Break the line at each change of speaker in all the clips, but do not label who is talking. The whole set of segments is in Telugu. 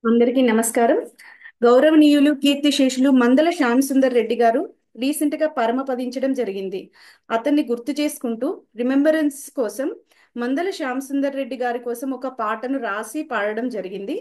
అందరికీ నమస్కారం. గౌరవనీయులు కీర్తిశేషులు మందల శ్యామ్ సుందర్ రెడ్డి గారు రీసెంట్ గా పరమపదించడం జరిగింది. అతన్ని గుర్తు చేసుకుంటూ రిమెంబరెన్స్ కోసం మందల శ్యామ్ సుందర్ రెడ్డి గారి కోసం ఒక పాటను రాసి పాడడం జరిగింది.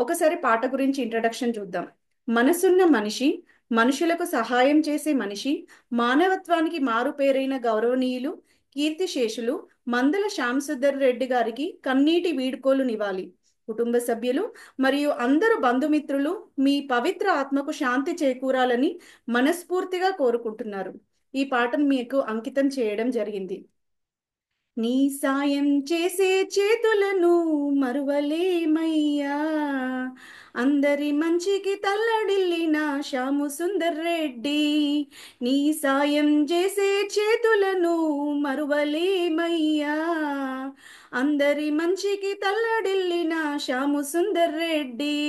ఒకసారి పాట గురించి ఇంట్రడక్షన్ చూద్దాం. మనసున్న మనిషి, మనుషులకు సహాయం చేసే మనిషి, మానవత్వానికి మారుపేరైన గౌరవనీయులు కీర్తిశేషులు మందల శ్యామ్ సుందర్ రెడ్డి గారికి కన్నీటి వీడ్కోలునివ్వాలి. కుటుంబ సభ్యులు మరియు అందరు బంధుమిత్రులు మీ పవిత్ర ఆత్మకు శాంతి చేకూరాలని మనస్ఫూర్తిగా కోరుకుంటున్నారు. ఈ పాటను మీకు అంకితం చేయడం జరిగింది. నీ సాయం చేసే చేతులను మరువలేమయ్యా, అందరి మంచికి తల్లడిల్లిన శ్యాము సుందర్ రెడ్డి. నీ సాయం చేసే చేతులను మరువలేమయ్యా, అందరి మంచికి తల్లడిల్లిన శ్యాము సుందర్ రెడ్డి.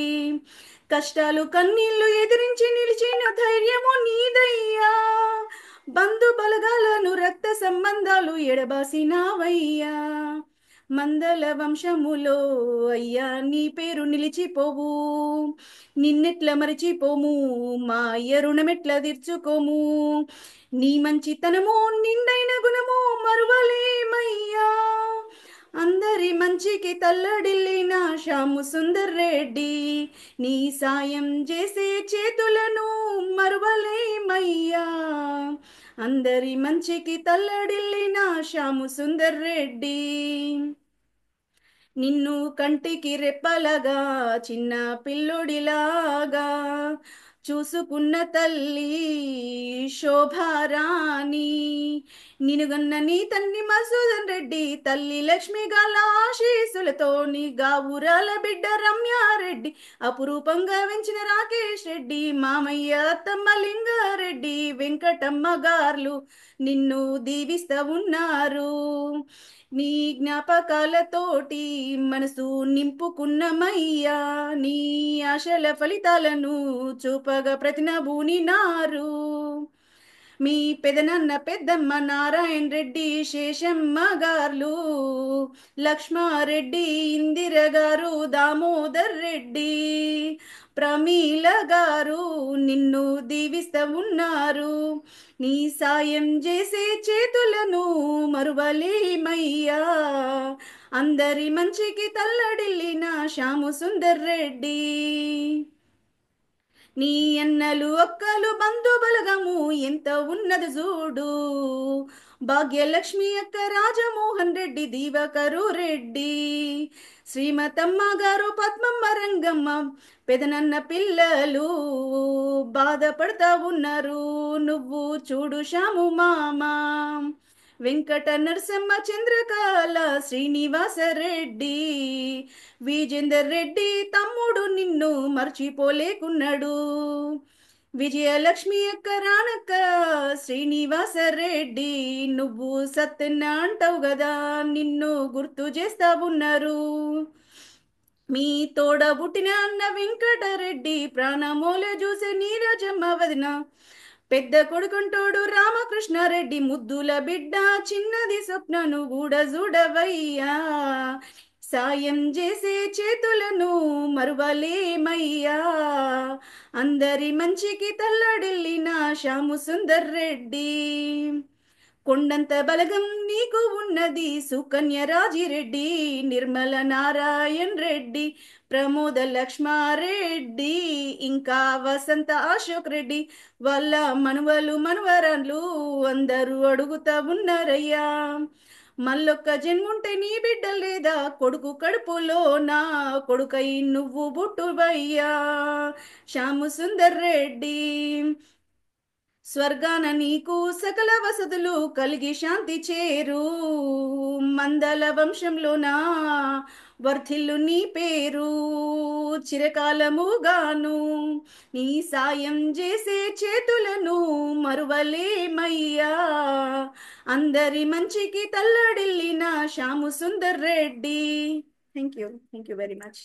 కష్టాలు కన్నీళ్లు ఎదిరించి నిలిచిన ధైర్యము నీదయ్యా, బంధు బలగాలను రక్త సంబంధాలు ఎడబాసినావయ్యా. మందల వంశములో అయ్యా నీ పేరు నిలిచిపోవు, నిన్నెట్ల మరిచిపోము, మా అయ్య రుణమెట్ల తీర్చుకోము. నీ మంచితనము నిండైన గుణము మరువలేమయ్యా, అందరి మంచికి తల్లడిల్లిన శ్యాము సుందర్ రెడ్డి. నీ సాయం చేసే చేతులను మరువలేమయ్యా, అందరి మంచికి తల్లడిల్లిన శ్యాము సుందర్ రెడ్డి. నిన్ను కంటికి రెప్పలగా చిన్న పిల్లోడిలాగా చూసుకున్న తల్లి శోభారాణి, నినుగన్న నీ తన్ని మసూదన్ రెడ్డి, తల్లి లక్ష్మి గల ఆశీసులతో నీ గావురాల బిడ్డ రమ్యారెడ్డి, అపురూపంగా వెంచిన రాకేష్ రెడ్డి, మామయ్య అత్తమ్మ లింగారెడ్డి, వెంకటమ్మ గార్లు నిన్ను దీవిస్తా ఉన్నారు. నీ జ్ఞాపకాలతోటి మనసు నింపుకున్నమయ్యా, నీ ఆశల ఫలితాలను చూపగా ప్రతినబూనినారు. మీ పెదనాన్న పెద్దమ్మ నారాయణ రెడ్డి, శేషమ్మ గారు, లక్ష్మారెడ్డి, ఇందిర గారు, దామోదర్ రెడ్డి, ప్రమీల గారు నిన్ను దీవిస్తా ఉన్నారు. నీ సాయం చేసే చేతులను మరువలేమయ్యా, అందరి మంచికి తల్లడిల్లిన శ్యాము సుందర్ రెడ్డి. నీ అన్నలు అక్కలు బంధు బలగము ఎంత ఉన్నది చూడు, భాగ్యలక్ష్మి అక్క, రాజమోహన్ రెడ్డి, దీవకరు రెడ్డి, శ్రీమతమ్మ గారు, పద్మమ్మ, రంగమ్మ, పెదనన్న పిల్లలు బాధపడతా ఉన్నారు. నువ్వు చూడు శ్యాము మామ, వెంకట నరసమ్మ, చంద్రకాల, శ్రీనివాసరెడ్డి, విజేందర్ రెడ్డి తమ్ముడు నిన్ను మర్చిపోలేకున్నాడు. విజయలక్ష్మి అక్క, రానక్క, శ్రీనివాసరెడ్డి, నువ్వు సత్యన్న అంటావు కదా, నిన్ను గుర్తు చేస్తా ఉన్నారు. మీ తోడ పుట్టిన అన్న వెంకటరెడ్డి, ప్రాణమోలే చూసే నీరజమ్మ వదిన, పెద్ద కొడుకుంటోడు రామకృష్ణారెడ్డి, ముద్దుల బిడ్డ చిన్నది స్వప్నను కూడా చూడవయ్యా. సాయం చేసే చేతులను మరువలేమయ్యా, అందరి మంచికి తల్లడిల్లిన శ్యాము సుందర్ రెడ్డి. కొండంత బలగం నీకు ఉన్నది సుకన్య రాజిరెడ్డి, నిర్మల నారాయణ రెడ్డి, ప్రమోద లక్ష్మారెడ్డి, ఇంకా వసంత అశోక్ రెడ్డి, వాళ్ళ మనువలు మనవరాన్లు అందరూ అడుగుతా ఉన్నారయ్యా. మళ్ళొక్క జన్ముంటే నీ బిడ్డ లేదా కొడుకు కడుపులో నా కొడుకై నువ్వు బుట్టువయ్యా. శ్యాము సుందర్ రెడ్డి, స్వర్గాన నీకు సకల వసతులు కలిగి శాంతి చేరు, మందల వంశంలోనా వర్ధిల్లు నీ పేరు చిరకాలముగాను. నీ సాయం చేసే చేతులను మరువలేమయ్యా, అందరి మంచికి తల్లడిల్లిన Shyam Sundar Reddy. Thank you very much.